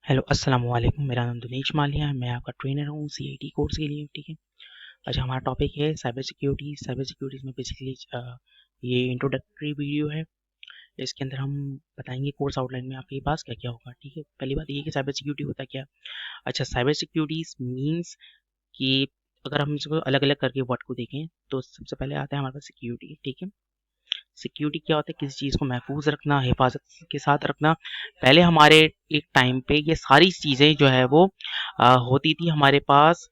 Hello अस्सलाम वालेकुम। मेरा नाम दिनेश मालिया है। मैं आपका ट्रेनर हूँ सीआईटी कोर्स के लिए। ठीक है। अच्छा, हमारा टॉपिक है साइबर सिक्योरिटी। साइबर सिक्योरिटी में बेसिकली ये इंट्रोडक्टरी वीडियो है। इसके अंदर हम बताएंगे कोर्स आउटलाइन में आपके पास क्या क्या होगा। ठीक है। पहली बात ये कि साइबर सिक्योरिटी होता क्या। अच्छा, साइबर सिक्योरिटी मीन्स कि अगर हम इसको अलग अलग करके वर्ड को देखें तो सबसे पहले आता है हमारे पास सिक्योरिटी। ठीक है। सिक्योरिटी क्या होता है? किसी चीज़ को महफूज रखना, हिफाजत के साथ रखना। पहले हमारे एक टाइम पे ये सारी चीज़ें जो है वो होती थी हमारे पास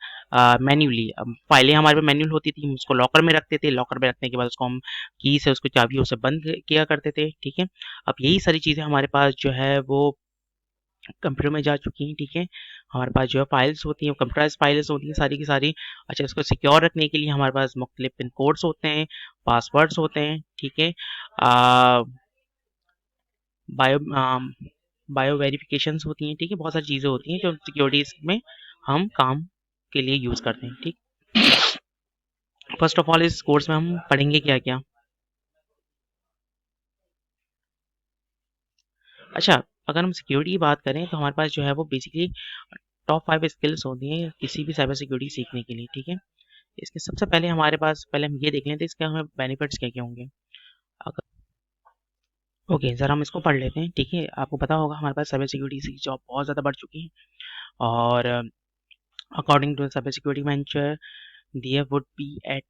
मैन्युअली। फाइलें हमारे पे मैन्युअल होती थी, हम उसको लॉकर में रखते थे। लॉकर में रखने के बाद उसको हम की से उसको चाबियों से बंद किया करते थे। ठीक है। अब यही सारी चीज़ें हमारे पास जो है वो कंप्यूटर में जा चुकी हैं। ठीक है। हमारे पास जो है फाइल्स होती हैं, कंप्यूटराइज फाइल्स होती हैं सारी की सारी। अच्छा, इसको सिक्योर रखने के लिए हमारे पास मुख्तलिफ पिन कोड्स होते हैं, पासवर्ड्स होते हैं। ठीक है। बायो बायो वेरिफिकेशंस होती हैं। ठीक है। बहुत सारी चीज़ें होती हैं जो सिक्योरिटी में हम काम के लिए यूज़ करते हैं। ठीक। फर्स्ट ऑफ ऑल इस कोर्स में हम पढ़ेंगे क्या क्या। अच्छा, अगर हम सिक्योरिटी की बात करें तो हमारे पास जो है वो बेसिकली टॉप 5 स्किल्स होती हैं किसी भी साइबर सिक्योरिटी सीखने के लिए। ठीक है। इसके सबसे पहले हमारे पास पहले हम ये देख लेते हैं इसके हमें बेनिफिट्स क्या क्या होंगे। अगर ओके सर, हम इसको पढ़ लेते हैं। ठीक है। आपको पता होगा हमारे पास साइबर सिक्योरिटी की जॉब बहुत ज़्यादा बढ़ चुकी है। और according to cyber security venture there would be at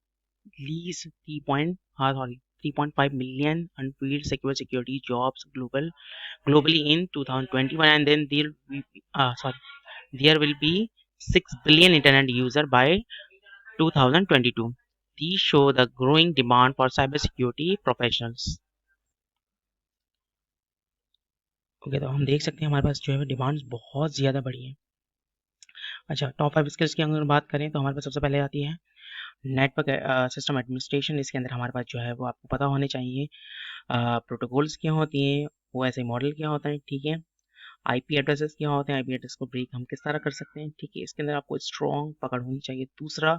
least 3.5 million unpaid security jobs globally in 2021, and then there will be 6 billion internet user by 2022. These show the growing demand for cybersecurity professionals. Okay, तो हम देख सकते हैं हमारे पास जो है demands बहुत ज़्यादा बढ़ी है। अच्छा, टॉप 5 स्किल्स की अगर बात करें तो हमारे पास सबसे पहले आती है नेटवर्क सिस्टम एडमिनिस्ट्रेशन। इसके अंदर हमारे पास जो है वो आपको पता होने चाहिए प्रोटोकॉल्स क्या होती हैं, वो ऐसे मॉडल क्या होता है। ठीक है। आईपी एड्रेसेस क्या होते हैं, आईपी एड्रेस को ब्रेक हम किस तरह कर सकते हैं। ठीक है। इसके अंदर आपको स्ट्रॉन्ग पकड़ होनी चाहिए। दूसरा,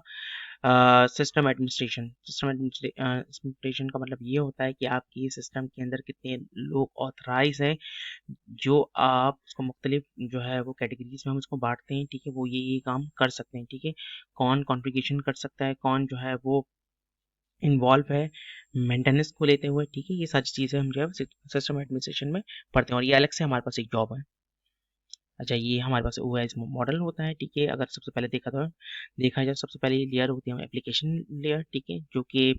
सिस्टम एडमिनिस्ट्रेशन। सिस्टम एडमिनिस्ट्रेशन का मतलब ये होता है कि आपकी सिस्टम के अंदर कितने लोग ऑथराइज हैं, जो आप उसको मुख्तलिफ जो है वो कैटेगरीज में हम उसको बांटते हैं। ठीक है। वो ये काम कर सकते हैं। ठीक है। कौन कॉन्फ़िगरेशन कर सकता है, कौन जो है वो इन्वॉल्व है मेंटेनेंस को लेते हुए। ठीक है। ये सारी चीज़ें हम जो है सिस्टम एडमिनिस्ट्रेशन में पढ़ते हैं और ये अलग से हमारे पास एक जॉब है। अच्छा, ये हमारे पास ओएस मॉडल होता है। ठीक है। अगर सबसे पहले देखा जाए सबसे पहले लेयर होती है एप्लीकेशन लेयर। ठीक है। जो कि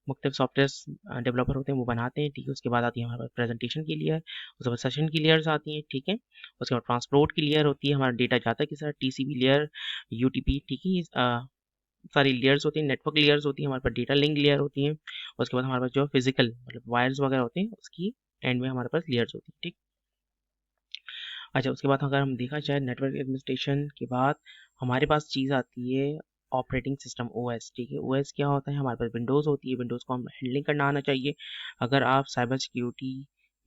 मुख्तलिफ सॉफ्टवेयर डेवलपर होते हैं वो बनाते हैं। ठीक है। उसके बाद आती है हमारे पास प्रेजेंटेशन की लेयर, उसके बाद सेशन की लेयर्स आती हैं। ठीक है। उसके बाद ट्रांसपोर्ट की लेयर होती है, हमारा डेटा जाता है किस तरह, टीसीपी लेयर, यूटीपी। ठीक है। सारी लेयर्स होती हैं, नेटवर्क लेयर्स होती हैं, हमारे पास डेटा लिंक लेयर होती हैं। उसके बाद हमारे पास जो फिजिकल मतलब वायर्स वगैरह होते हैं उसकी एंड में हमारे पास लेयर्स होती हैं। ठीक। अच्छा, उसके बाद अगर हम देखा जाए नेटवर्क एडमिनिस्ट्रेशन के बाद हमारे पास चीज़ आती है ऑपरेटिंग सिस्टम ओएस। ठीक है। ओएस क्या होता है? हमारे पास विंडोज़ होती है, विंडोज़ को हम हैंडलिंग करना आना चाहिए अगर आप साइबर सिक्योरिटी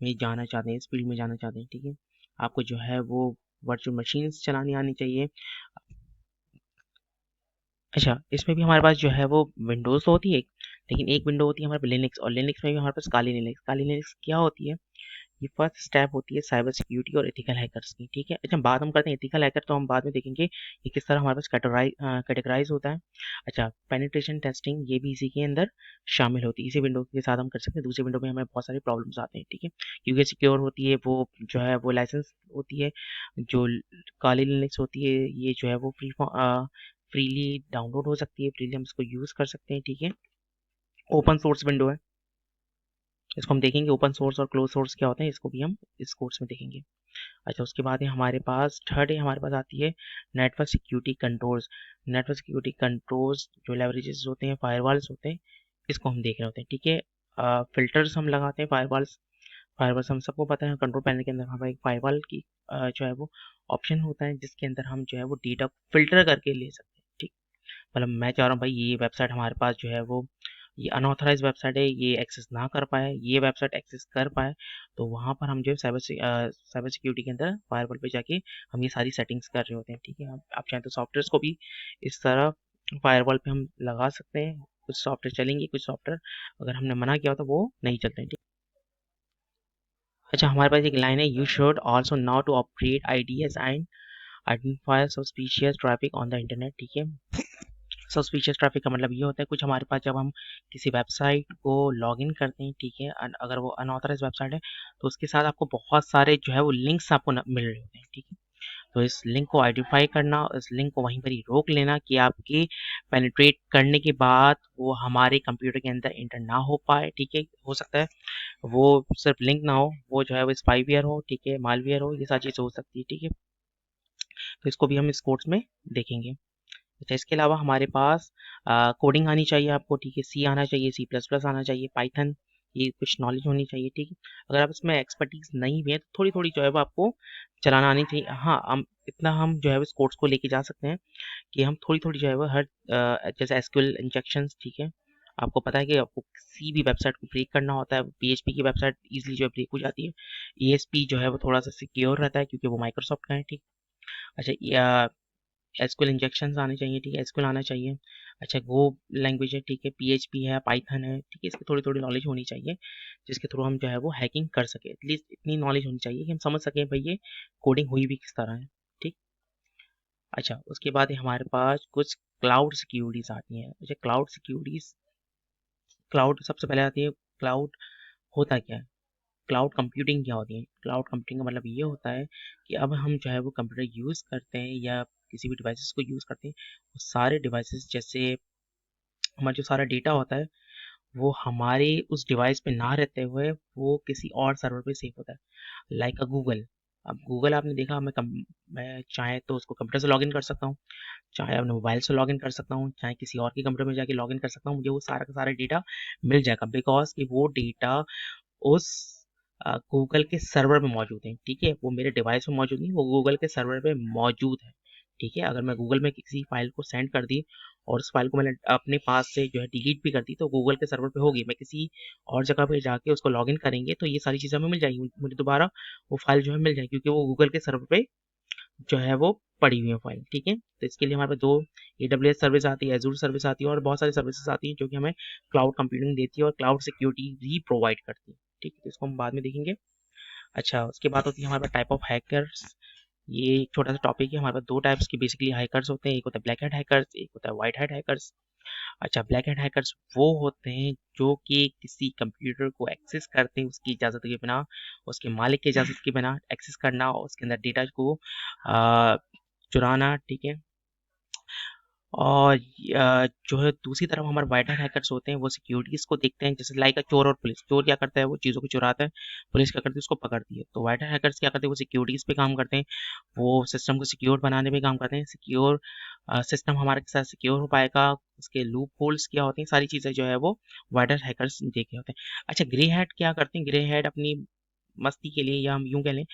में जाना चाहते हैं, इस फील्ड में जाना चाहते हैं। ठीक है। आपको जो है वो वर्चुअल मशीन्स चलानी आनी चाहिए। अच्छा, इसमें भी हमारे पास जो है वो विंडोज़ तो होती है, लेकिन एक विंडो होती है हमारे पास लिनक्स, और लिनक्स में भी हमारे पास काली लिनक्स। काली लिनक्स क्या होती है? ये फर्स्ट स्टेप होती है साइबर सिक्योरिटी और एथिकल हैकर्स की। ठीक है। अच्छा, बात हम करते हैं एथिकल हैकर तो हम बाद में देखेंगे ये किस तरह हमारे पास कैटेगराइज होता है। अच्छा, पेनिट्रेशन टेस्टिंग ये भी इसी के अंदर शामिल होती है। इसी विंडो के साथ हम कर सकते हैं। दूसरी विंडो में हमें बहुत सारे प्रॉब्लम्स आते हैं। ठीक है। क्योंकि सिक्योर होती है वो जो है वो लाइसेंस होती है। जो काली लिनक्स होती है ये जो है वो फ्रीली डाउनलोड हो सकती है, फ्रीली हम इसको यूज़ कर सकते हैं। ठीक है। ओपन सोर्स विंडो है, इसको हम देखेंगे ओपन सोर्स और क्लोज सोर्स क्या होते हैं, इसको भी हम इस कोर्स में देखेंगे। अच्छा, उसके बाद है हमारे पास थर्ड है हमारे पास आती है network security controls. Network security controls जो लेवरेजेस होते हैं, फायरवॉल्स होते हैं, इसको हम देख रहे होते हैं। ठीक है। फिल्टर्स हम लगाते हैं, फायरवॉल्स। फायरवॉल्स हम सबको पता है, कंट्रोल पैनल के अंदर हमारा एक फायरवॉल की जो है वो ऑप्शन होता है जिसके अंदर हम जो है वो डेटा फिल्टर करके ले सकते हैं। ठीक। मतलब मैं चाह रहा हूँ भाई ये वेबसाइट हमारे पास जो है वो ये अनऑथराइज वेबसाइट है, ये एक्सेस ना कर पाए, ये वेबसाइट एक्सेस कर पाए, तो वहाँ पर हम जो है साइबर सिक्योरिटी के अंदर फायरवॉल पे जाके हम ये सारी सेटिंग्स कर रहे होते हैं। ठीक है। आप चाहें तो सॉफ्टवेयर को भी इस तरह फायरवॉल पे हम लगा सकते हैं। कुछ सॉफ्टवेयर चलेंगे, कुछ सॉफ्टवेयर अगर हमने मना किया हो तो वो नहीं चलते हैं। ठीक। अच्छा, हमारे पास एक लाइन है, you should also now to operate IDS and identifier suspicious traffic on the internet. ठीक है, सस्पिशियस ट्रैफिक का मतलब ये होता है कुछ हमारे पास जब हम किसी वेबसाइट को लॉगिन करते हैं, ठीक है, अगर वो अनऑथराइज वेबसाइट है तो उसके साथ आपको बहुत सारे जो है वो लिंक्स आपको मिल रहे होते हैं। ठीक है, तो इस लिंक को आइडेंटिफाई करना, इस लिंक को वहीं पर ही रोक लेना कि आपके पेनिट्रेट करने के बाद वो हमारे कंप्यूटर के अंदर इंटर ना हो पाए। ठीक है, हो सकता है वो सिर्फ लिंक ना हो, वो जो है वो स्पाईवेयर हो, ठीक है, मालवेयर हो, ये सारी चीज़ें हो सकती है। ठीक है, तो इसको भी हम इस कोर्स में देखेंगे। अच्छा, इसके अलावा हमारे पास कोडिंग आनी चाहिए आपको। ठीक है, सी आना चाहिए, सी प्लस प्लस आना चाहिए, पाइथन, ये कुछ नॉलेज होनी चाहिए। ठीक है, अगर आप इसमें एक्सपर्टीज नहीं भी है तो थोड़ी थोड़ी जो है वो आपको चलाना आनी चाहिए। हाँ, हम इतना हम जो है इस कोर्स को लेके जा सकते हैं कि हम थोड़ी थोड़ी जो है वो हर जैसे एसक्यूएल इंजेक्शंस, ठीक है, आपको पता है कि आपको किसी भी वेबसाइट को ब्रेक करना होता है, पीएचपी की वेबसाइट इजीली जो है ब्रेक हो जाती है। ईएसपी जो है वो थोड़ा सा सिक्योर रहता है क्योंकि वो माइक्रोसॉफ्ट का है। ठीक, अच्छा, एसक्यूएल इंजेक्शंस आने चाहिए। ठीक है, एसक्यूएल आना चाहिए। अच्छा, गो लैंग्वेज है, ठीक है, पीएचपी है, पाइथन है, ठीक है, इसकी थोड़ी थोड़ी नॉलेज होनी चाहिए जिसके थ्रू हम जो है वो हैकिंग कर सके। एटलीस्ट इतनी नॉलेज होनी चाहिए कि हम समझ सकें भाई ये कोडिंग हुई भी किस तरह है। ठीक, अच्छा, उसके बाद हमारे पास कुछ क्लाउड सिक्योरिटीज आती हैं। अच्छा, क्लाउड सिक्योरिटीज, क्लाउड सबसे पहले आती है। क्लाउड होता क्या है, क्लाउड कंप्यूटिंग क्या होती है? क्लाउड कंप्यूटिंग का मतलब ये होता है कि अब हम जो है वो कंप्यूटर यूज़ करते हैं या किसी भी डिवाइसेस को यूज़ करते हैं, वो सारे डिवाइसेस जैसे हमारा जो सारा डेटा होता है वो हमारे उस डिवाइस पे ना रहते हुए वो किसी और सर्वर पे सेव होता है, लाइक अ गूगल। अब गूगल आपने देखा, मैं चाहे तो उसको कंप्यूटर से लॉगिन कर सकता हूँ, चाहे अपने मोबाइल से लॉगिन कर सकता हूँ, चाहे किसी और के कंप्यूटर में जाके लॉगिन कर सकता हूँ, मुझे वो सारा का सारा डेटा मिल जाएगा बिकॉज कि वो डेटा उस गूगल के सर्वर पे मौजूद है। ठीक है, वो मेरे डिवाइस में मौजूद नहीं, वो गूगल के सर्वर पे मौजूद है। ठीक है, अगर मैं गूगल में किसी फाइल को सेंड कर दी और उस फाइल को मैंने अपने पास से जो है डिलीट भी कर दी तो गूगल के सर्वर पे होगी, मैं किसी और जगह पे जाके उसको लॉगिन करेंगे तो ये सारी चीज़ें हमें मिल जाएगी, मुझे दोबारा वो फाइल जो है मिल जाएगी क्योंकि वो गूगल के सर्वर पे जो है वो पड़ी हुई है फाइल। ठीक है, तो इसके लिए हमारे पास दो AWS सर्विस आती है, एजूर सर्विस आती है और बहुत सारी सर्विसेज आती हैं जो कि हमें क्लाउड कंप्यूटिंग देती है और क्लाउड सिक्योरिटी भी प्रोवाइड करती है। ठीक है, तो इसको हम बाद में देखेंगे। अच्छा, उसके बाद होती है हमारे पास टाइप ऑफ हैकर्स। ये एक छोटा सा टॉपिक है। हमारे पास दो टाइप्स के बेसिकली हैकर्स होते हैं, एक होता है ब्लैक हैट हैकर्स, एक होता है व्हाइट हैट हैकर्स। अच्छा, ब्लैक हैट हैकर्स वो होते हैं जो कि किसी कंप्यूटर को एक्सेस करते हैं उसकी इजाज़त के बिना, उसके मालिक की इजाज़त के बिना एक्सेस करना और उसके अंदर डेटा को चुराना। ठीक है, और जो है दूसरी तरफ हमारे वाइट हैट हैकर्स होते हैं वो सिक्योरिटीज को देखते हैं, जैसे लाइक चोर और पुलिस। चोर क्या करता है, वो चीज़ों को चुराता है, पुलिस क्या करती है, उसको पकड़ती है। तो वाइट हैट हैकर्स क्या करते हैं, वो सिक्योरिटीज पे काम करते हैं, वो सिस्टम को सिक्योर बनाने में काम करते हैं। सिक्योर सिस्टम हमारे साथ सिक्योर हो पाएगा, उसके लूप होल्स क्या होते हैं, सारी चीज़ें जो है वो वाइट हैट हैकर्स देखे होते हैं। अच्छा, ग्रे हैट क्या करते हैं, ग्रे हैट अपनी मस्ती के लिए या हम यूं कह लें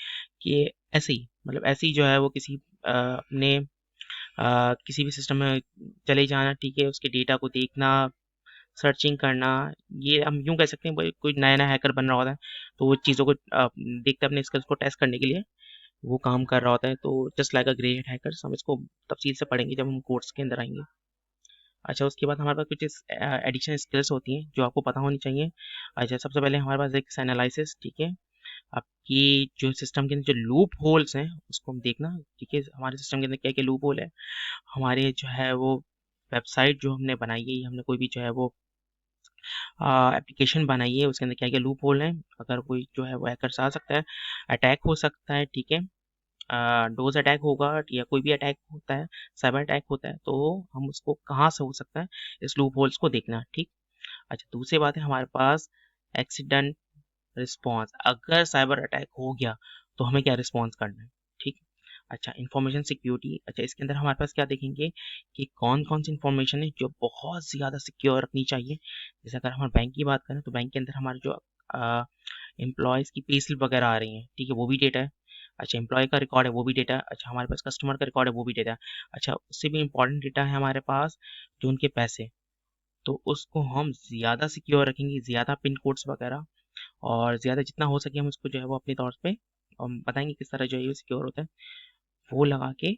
कि ऐसे ही, मतलब ऐसे ही जो है वो किसी अपने किसी भी सिस्टम में चले जाना, ठीक है, उसके डेटा को देखना, सर्चिंग करना, ये हम यूँ कह सकते हैं भाई कोई नया नया हैकर बन रहा होता है तो वो चीज़ों को देखते अपने स्किल्स को टेस्ट करने के लिए वो काम कर रहा होता है। तो जस्ट लाइक अ ग्रे हेड हैकर्स, हम इसको तफसील से पढ़ेंगे जब हम कोर्स के अंदर आएंगे। अच्छा, उसके बाद हमारे पास कुछ एडिशनल स्किल्स होती हैं जो आपको पता होनी चाहिए। अच्छा, सबसे पहले हमारे पास एक एनालिसिस। ठीक है, आपकी जो सिस्टम के अंदर जो लूप होल्स हैं उसको हम देखना। ठीक है, हमारे सिस्टम के अंदर क्या क्या लूप होल है, हमारे जो है वो वेबसाइट जो हमने बनाई है, हमने कोई भी जो है वो एप्लीकेशन बनाई है उसके अंदर क्या क्या लूप होल हैं, अगर कोई जो है वो हैकर्स आ सकता है, अटैक हो सकता है। ठीक है, डोज अटैक होगा या कोई भी अटैक होता है, साइबर अटैक होता है, तो हम उसको कहाँ से हो सकता है, इस लूप होल्स को देखना। ठीक, अच्छा, दूसरी बात है हमारे पास एक्सीडेंट रिस्पॉन्स, अगर साइबर अटैक हो गया तो हमें क्या रिस्पॉन्स करना है। ठीक, अच्छा, इंफॉर्मेशन सिक्योरिटी। अच्छा, इसके अंदर हमारे पास क्या देखेंगे कि कौन कौन सी इंफॉर्मेशन है जो बहुत ज़्यादा सिक्योर रखनी चाहिए। जैसे अगर हम बैंक की बात करें तो बैंक के अंदर हमारे जो एम्प्लॉयज़ की पे स्लिप वगैरह आ रही हैं, ठीक है, वो भी डेटा है। अच्छा, एम्प्लॉय का रिकॉर्ड है, वो भी डेटा है। अच्छा, हमारे पास कस्टमर का रिकॉर्ड है, वो भी डेटा है। अच्छा, उससे भी इंपॉर्टेंट डेटा है हमारे पास जो उनके पैसे, तो उसको हम ज़्यादा सिक्योर रखेंगे, ज़्यादा पिन कोड्स वगैरह और ज़्यादा जितना हो सके हम उसको जो है वो अपने तौर पे हम बताएंगे किस तरह जो है ये सिक्योर होता है, वो लगा के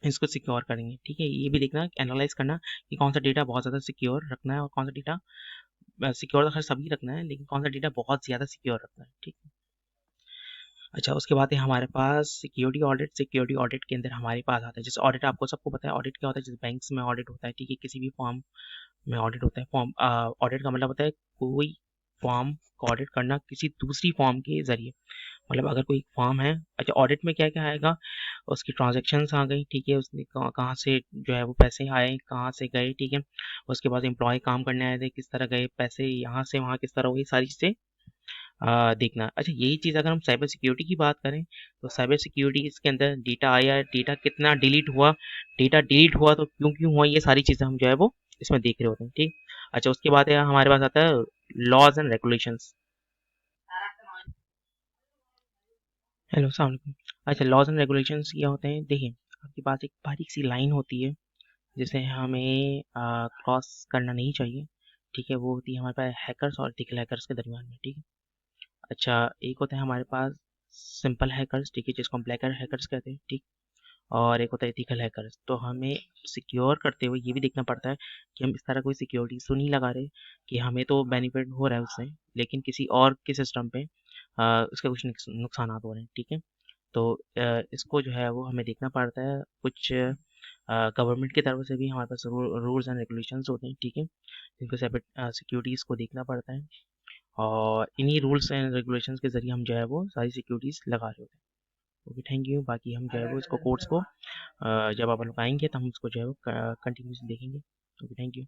इसको सिक्योर करेंगे। ठीक है, ये भी देखना, एनालाइज करना कि कौन सा डेटा बहुत ज़्यादा सिक्योर रखना है और कौन सा डेटा सिक्योर तो खैर सभी रखना है लेकिन कौन सा डेटा बहुत ज़्यादा सिक्योर रखना है। ठीक है, अच्छा, उसके बाद है हमारे पास सिक्योरिटी ऑडिट। सिक्योरिटी ऑडिट के अंदर हमारे पास आता है, जैसे ऑडिट आपको सबको पता है ऑडिट क्या होता है, जैसे बैंक्स में ऑडिट होता है, ठीक है, किसी भी फॉर्म में ऑडिट होता है। फॉर्म ऑडिट का मतलब होता है कोई फॉर्म को ऑडिट करना किसी दूसरी फॉर्म के जरिए। मतलब अगर कोई फॉर्म है, अच्छा ऑडिट में क्या क्या आएगा, उसकी ट्रांजैक्शंस आ गई, ठीक है, उसने कहाँ कहाँ से जो है वो पैसे आए, कहाँ से गए, ठीक है, उसके बाद एम्प्लॉय काम करने आए थे, किस तरह गए पैसे, यहाँ से वहाँ किस तरह हुई, सारी चीज़ें देखना। अच्छा, यही चीज़ अगर हम साइबर सिक्योरिटी की बात करें, तो साइबर सिक्योरिटी इसके अंदर डेटा आया, डेटा कितना डिलीट हुआ, डेटा डिलीट हुआ तो क्यों क्यों हुआ, ये सारी चीज़ें हम जो है वो इसमें देख रहे होते हैं, ठीक। अच्छा, उसके बाद है हमारे पास आता है लॉज एंड रेगुलेशंस। हेलो, अस्सलाम वालेकुम। अच्छा, लॉज एंड रेगुलेशंस क्या होते हैं, देखिए आपके पास एक बारीक सी लाइन होती है जिसे हमें क्रॉस करना नहीं चाहिए, ठीक है, वो होती है हमारे पास हैकर्स और एथिकल हैकर्स के दरमियान में, ठीक है। अच्छा, एक होता है हमारे पास सिंपल हैकर्स, ठीक है, जिसको हम ब्लैक हैकर्स कहते हैं, ठीक। और एक होता है एथिकल हैकर्स। तो हमें सिक्योर करते हुए ये भी देखना पड़ता है कि हम इस तरह कोई सिक्योरिटी तो नहीं लगा रहे कि हमें तो बेनिफिट हो रहा है उससे, लेकिन किसी और के सिस्टम पे उसके कुछ नुकसान हो रहे हैं, ठीक है। तो इसको जो है वो हमें देखना पड़ता है, कुछ गवर्नमेंट की तरफ से भी हमारे पास रूल्स एंड रेगुलेशंस होते हैं, ठीक है, जिनको सिक्योरिटीज़ को देखना पड़ता है। और इन्हीं रूल्स एंड रेगुलेशंस के ज़रिए हम जो है वो सारी सिक्योरिटीज़ लगा रहे होते हैं। Okay, thank you. बाकी हम जो है वो इसको कोर्स को जब आप लोग आएंगे तो हम उसको जो है वो कंटिन्यूस देखेंगे। Okay, thank you.